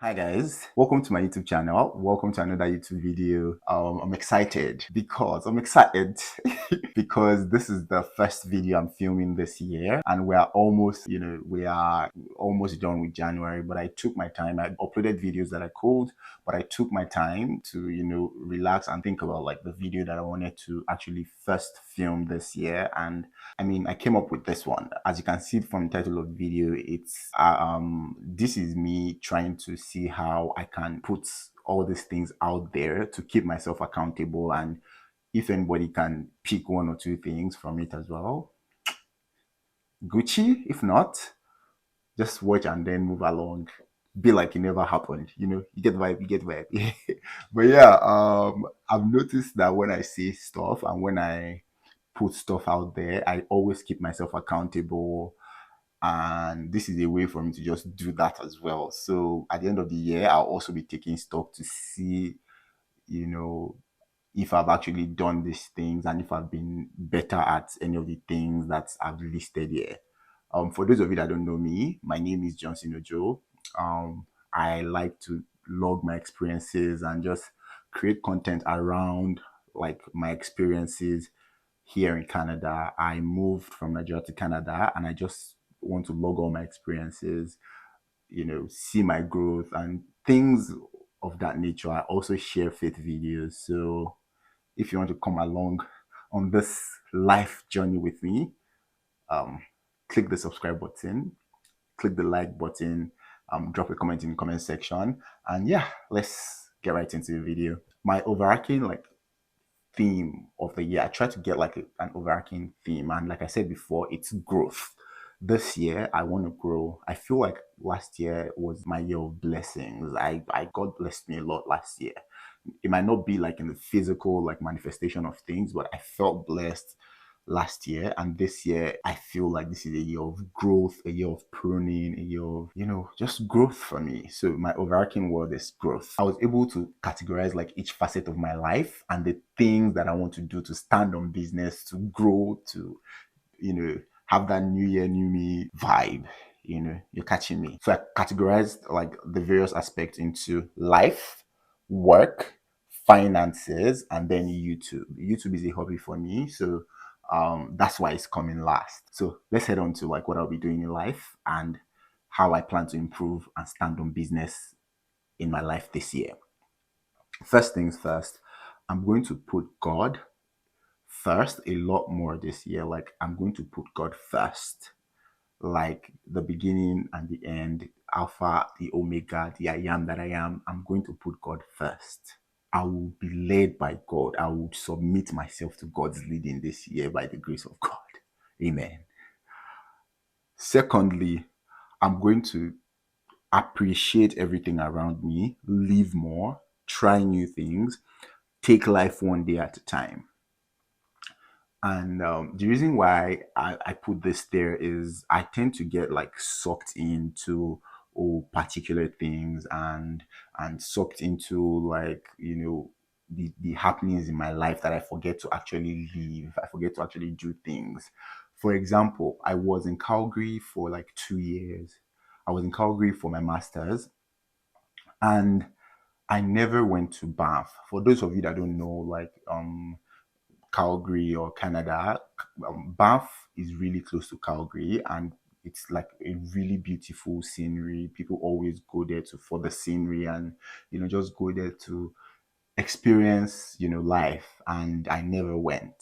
Hi guys, welcome to my YouTube channel. Welcome to another YouTube video. I'm excited because this is the first video I'm filming this year, and we are almost done with January. But I took my time. I uploaded videos that I could, but I took my time to relax and think about like the video that I wanted to actually first film this year. And I came up with this one. As you can see from the title of the video, this is me trying to see how I can put all these things out there to keep myself accountable, and if anybody can pick one or two things from it as well, Gucci. If not, just watch and then move along. Be like it never happened. You get the vibe, you get the vibe. But yeah, I've noticed that when I say stuff and when I put stuff out there, I always keep myself accountable. And this is a way for me to just do that as well. So at the end of the year, I'll also be taking stock to see, you know, if I've actually done these things and if I've been better at any of the things that I've listed here. For those of you that don't know me, my name is Johnson Ojo. I like to log my experiences and just create content around like my experiences here in Canada. I moved from Nigeria to Canada and I just want to log all my experiences, see my growth and things of that nature. I also share faith videos. So if you want to come along on this life journey with me, um, click the subscribe button, click the like button, drop a comment in the comment section, and yeah, let's get right into the video. My overarching theme of the year, I try to get like an overarching theme, and like I said before, it's growth. This year I want to grow. I feel like last year was my year of blessings. I God blessed me a lot last year. It might not be like in the physical like manifestation of things, but I felt blessed last year, and this year I feel like this is a year of growth, a year of pruning, a year of just growth for me. So my overarching word is growth. I was able to categorize like each facet of my life and the things that I want to do to stand on business, to grow, to have that new year, new me vibe. You're catching me. So I categorized like the various aspects into life, work, finances, and then YouTube. YouTube is a hobby for me, so that's why it's coming last. So let's head on to like what I'll be doing in life and how I plan to improve and stand on business in my life this year. First things first, I'm going to put God first a lot more this year. Like I'm going to put God first, like the beginning and the end, Alpha, the Omega, the I am that I am. I'm going to put God first. I will be led by God. I will submit myself to God's leading this year by the grace of God. Amen. Secondly, I'm going to appreciate everything around me, live more, try new things, take life one day at a time. And the reason why I put this there is I tend to get like sucked into particular things and sucked into like the happenings in my life that I forget to actually live. I forget to actually do things. For example, I was in Calgary for like 2 years. I was in Calgary for my master's, and I never went to Banff. For those of you that don't know, like Calgary or Canada, Banff is really close to Calgary, and it's like a really beautiful scenery. People always go there to for the scenery and just go there to experience life. And I never went.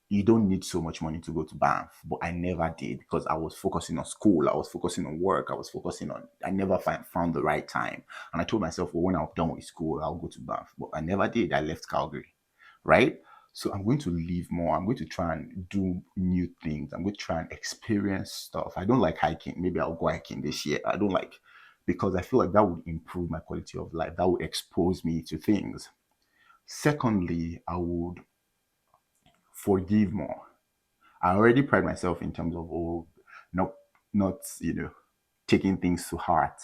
You don't need so much money to go to Banff, but I never did because I was focusing on school, I was focusing on work, I never found the right time. And I told myself, well, when I'm done with school, I'll go to Banff, but I never did. I left Calgary, right? So I'm going to live more. I'm going to try and do new things. I'm going to try and experience stuff. I don't like hiking. Maybe I'll go hiking this year. I don't like, because I feel like that would improve my quality of life. That would expose me to things. Secondly, I would forgive more. I already pride myself in terms of not not taking things to heart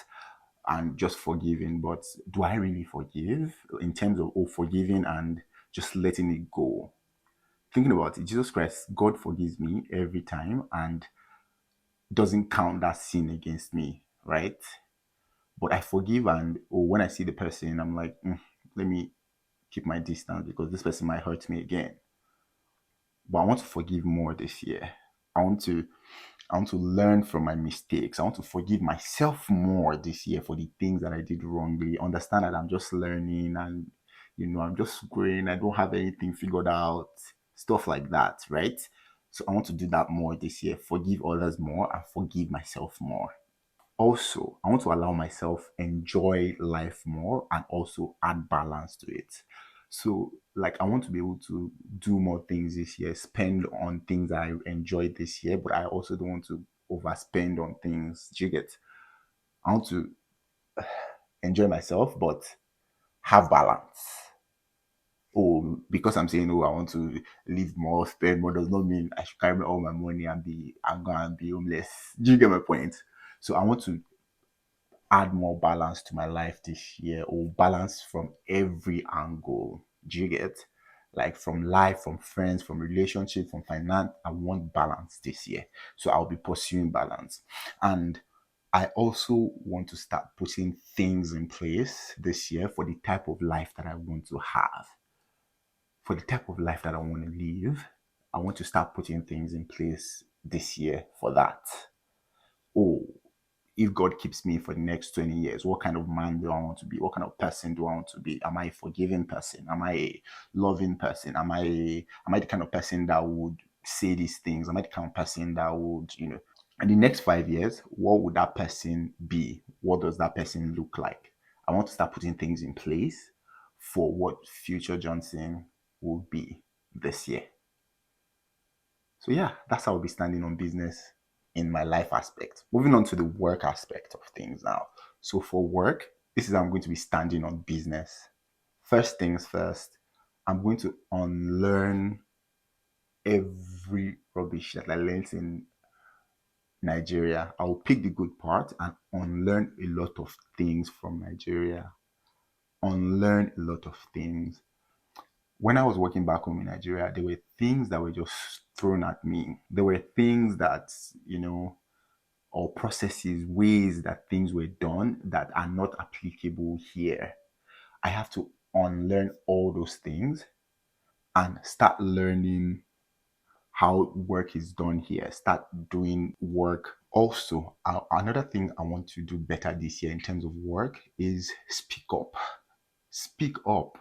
and just forgiving. But do I really forgive in terms of forgiving and just letting it go? Thinking about it, Jesus Christ, God forgives me every time and doesn't count that sin against me, right? But I forgive, and or when I see the person, I'm like, let me keep my distance because this person might hurt me again. But I want to forgive more this year. I want to I want to learn from my mistakes. I want to forgive myself more this year for the things that I did wrongly. Understand that I'm just learning and I'm just growing. I don't have anything figured out. Stuff like that, right? So I want to do that more this year. Forgive others more and forgive myself more. Also, I want to allow myself enjoy life more and also add balance to it. So like I want to be able to do more things this year, spend on things I enjoyed this year, but I also don't want to overspend on things. Do you get? I want to enjoy myself but have balance. Oh, because I'm saying, oh, I want to live more, spend more, does not mean I should carry all my money and I'm gonna be homeless. Do you get my point? So I want to add more balance to my life this year, or balance from every angle. Do you get? Like from life, from friends, from relationship, from finance. I want balance this year. So I'll be pursuing balance. And I also want to start putting things in place this year for the type of life that I want to have, for the type of life that I want to live. I want to start putting things in place this year for that. Oh, if God keeps me for the next 20 years, what kind of man do I want to be? What kind of person do I want to be? Am I a forgiving person? Am I a loving person? Am I the kind of person that would say these things? Am I the kind of person that would, in the next 5 years, what would that person be? What does that person look like? I want to start putting things in place for what future Johnson will be this year. So yeah, that's how I'll be standing on business in my life aspect. Moving on to the work aspect of things now. So for work, this is how I'm going to be standing on business. First things first, I'm going to unlearn every rubbish that I learned in Nigeria. I'll pick the good part and unlearn a lot of things from Nigeria. Unlearn a lot of things. When I was working back home in Nigeria, there were things that were just thrown at me. There were things that, or processes, ways that things were done that are not applicable here. I have to unlearn all those things and start learning how work is done here, start doing work. Also, another thing I want to do better this year in terms of work is speak up. Speak up.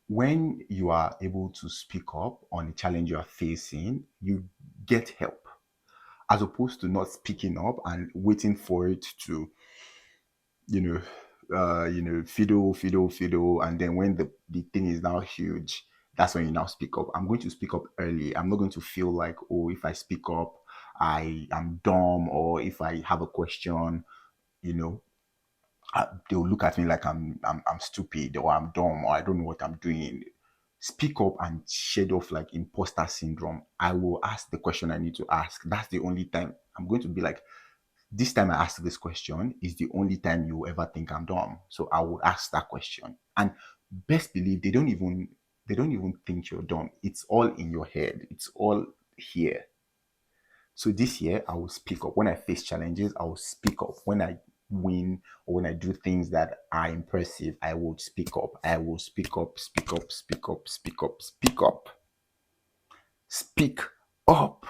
When you are able to speak up on a challenge you are facing, you get help as opposed to not speaking up and waiting for it to, you know, fiddle, and then when the thing is now huge, that's when you now speak up. I'm going to speak up early. I'm not going to feel like, oh, if I speak up, I am dumb, or if I have a question, you know, they'll look at me like I'm stupid or I'm dumb or I don't know what I'm doing. Speak up and shed off like imposter syndrome. I will ask the question I need to ask. That's the only time I'm going to be like, this time I ask this question is the only time you will ever think I'm dumb. So I will ask that question. And best believe they don't even think you're dumb. It's all in your head. It's all here. So this year I will speak up. When I face challenges, I will speak up. When I win or when I do things that are impressive, I will speak up. I will speak up, speak up, speak up, speak up, speak up. Speak up.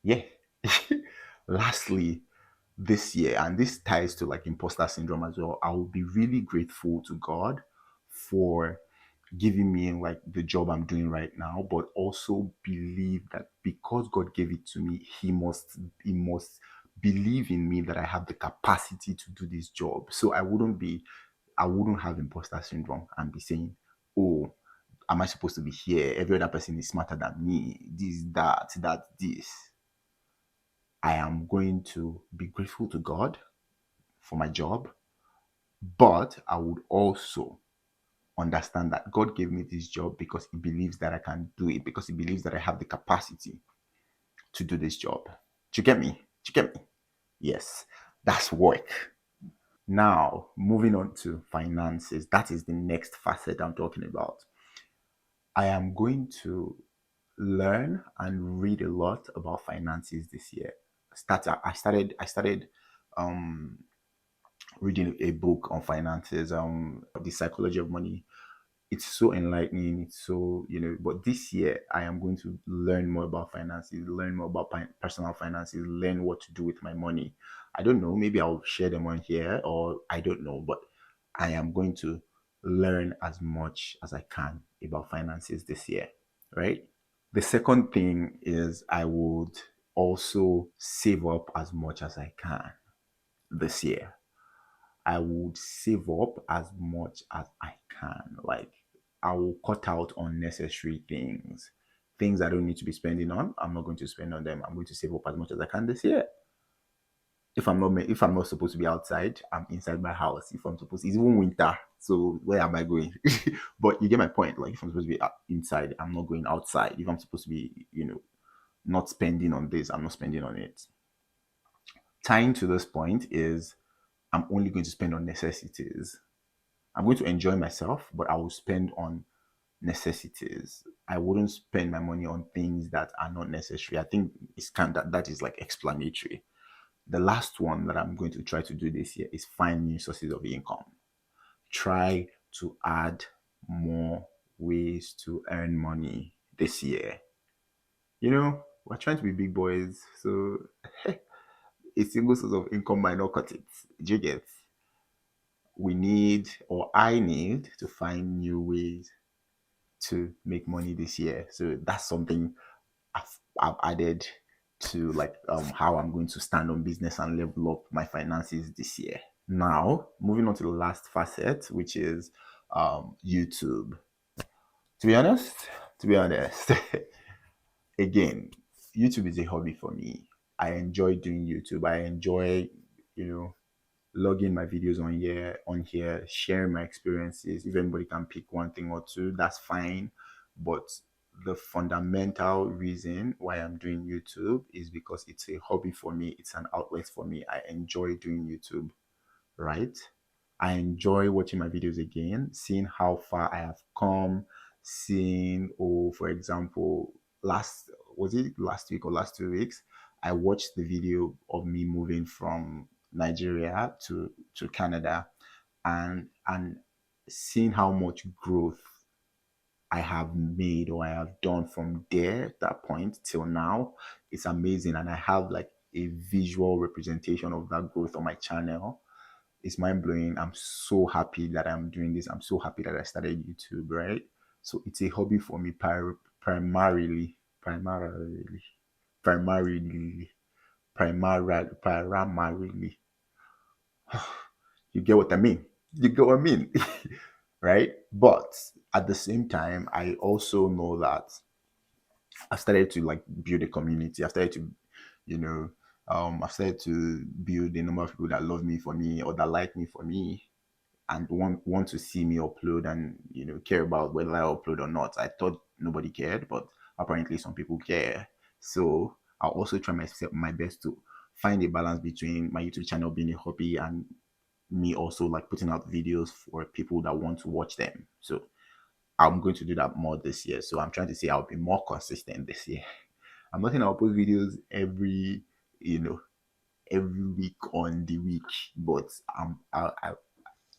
Yeah. Lastly, this year, and this ties to like imposter syndrome as well, I will be really grateful to God for giving me like the job I'm doing right now, but also believe that because God gave it to me, He must believe in me that I have the capacity to do this job. So I wouldn't have imposter syndrome and be saying, oh, am I supposed to be here? Every other person is smarter than me. This, that, this. I am going to be grateful to God for my job, but I would also understand that God gave me this job because He believes that I can do it, because He believes that I have the capacity to do this job. Do you get me? Do you get me? Yes, that's work. Now, moving on to finances, that is the next facet I'm talking about. I am going to learn and read a lot about finances this year. I started um reading a book on finances, the psychology of money. It's so enlightening. It's so, but this year I am going to learn more about finances, learn more about personal finances, learn what to do with my money. I don't know, maybe I'll share them on here, or I don't know, but I am going to learn as much as I can about finances this year, right? The second thing is I would also save up as much as I can this year. I would save up as much as I can. Like, I will cut out unnecessary things. Things I don't need to be spending on, I'm not going to spend on them. I'm going to save up as much as I can this year. If I'm not supposed to be outside, I'm inside my house. If I'm supposed, it's even winter, so where am I going? But you get my point. Like, if I'm supposed to be inside, I'm not going outside. If I'm supposed to be, not spending on this, I'm not spending on it. Tying to this point is I'm only going to spend on necessities. I'm going to enjoy myself, but I will spend on necessities. I wouldn't spend my money on things that are not necessary. I think it's kind of that is like explanatory. The last one that I'm going to try to do this year is find new sources of income. Try to add more ways to earn money this year. We're trying to be big boys, so a single source of income might not cut it. Do you get? We need, or I need, to find new ways to make money this year. So that's something I've added to, like, how I'm going to stand on business and level up my finances this year. Now, moving on to the last facet, which is YouTube. To be honest, to be honest, again, YouTube is a hobby for me. I enjoy doing YouTube. I enjoy, you know, logging my videos on here, sharing my experiences. If anybody can pick one thing or two, that's fine. But the fundamental reason why I'm doing YouTube is because it's a hobby for me. It's an outlet for me. I enjoy doing YouTube, right? I enjoy watching my videos again, seeing how far I have come, seeing, oh, for example, was it last week or last 2 weeks? I watched the video of me moving from Nigeria to Canada, and seeing how much growth I have made, or I have done from there, that point till now. It's amazing. And I have like a visual representation of that growth on my channel. It's mind blowing. I'm so happy that I'm doing this. I'm so happy that I started YouTube, right? So it's a hobby for me, primarily, primarily. You get what I mean? You get what I mean? Right? But at the same time, I also know that I've started to like build a community. I've started to, you know, I've started to build a number of people that love me for me, or that like me for me, and want to see me upload, and care about whether I upload or not. I thought nobody cared, but apparently some people care. So I'll also try my best to find a balance between my YouTube channel being a hobby and me also like putting out videos for people that want to watch them. So I'm going to do that more this year. So I'm trying to say I'll be more consistent this year. I'm not saying I'll post videos you know, every week on the week, but I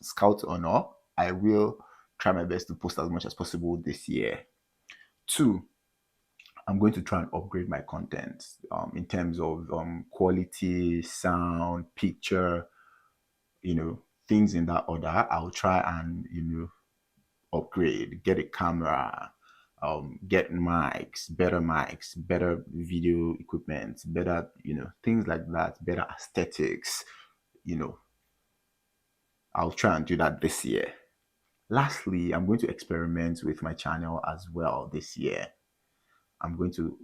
scout honor, I will try my best to post as much as possible this year. Two, I'm going to try and upgrade my content in terms of quality, sound, picture, things in that order. I'll try and upgrade, get a camera, get mics, better video equipment, better things like that, better aesthetics. You know, I'll try and do that this year. Lastly, I'm going to experiment with my channel as well this year. I'm going to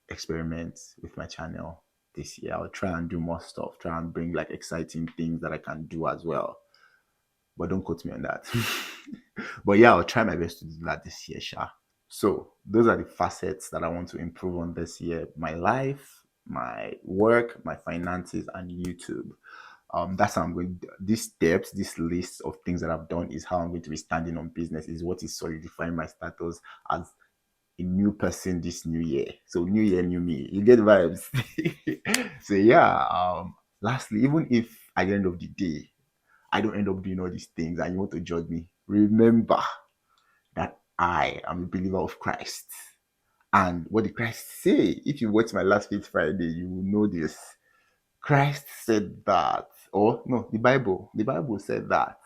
experiment with my channel this year. I'll try and do more stuff, try and bring like exciting things that I can do as well. But don't quote me on that. But yeah, I'll try my best to do that this year, Sha. So those are the facets that I want to improve on this year: my life, my work, my finances, and YouTube. That's how I'm going. These steps, this list of things that I've done is how I'm going to be standing on business. Is what is solidifying my status as a new person this new year. So new year, new me. You get vibes. So yeah, Lastly, even if at the end of the day I don't end up doing all these things and you want to judge me, remember that I am a believer of Christ. And what did Christ say? If you watch my last Faith Friday, you will know this. Christ said that, or no, the Bible said that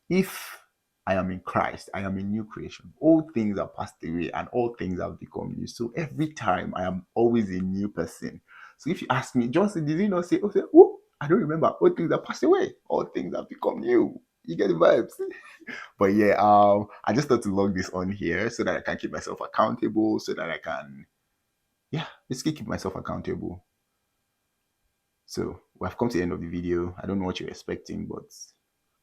if I am in Christ, I am a new creation. All things are passed away and all things have become new. So every time I am always a new person. So if you ask me, Johnson, did he not say, oh, I don't remember. All things are passed away. All things have become new. You get the vibes. But yeah, I just thought to log this on here so that I can keep myself accountable, so that I can, yeah, basically keep myself accountable. So we have come to the end of the video. I don't know what you're expecting, but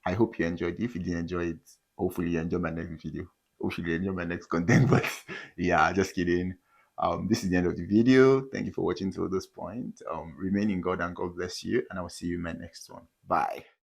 I hope you enjoyed it. If you didn't enjoy it, hopefully you enjoy my next video. Hopefully you enjoy my next content. But yeah, just kidding. This is the end of the video. Thank you for watching till this point. Remain in God and God bless you. And I will see you in my next one. Bye.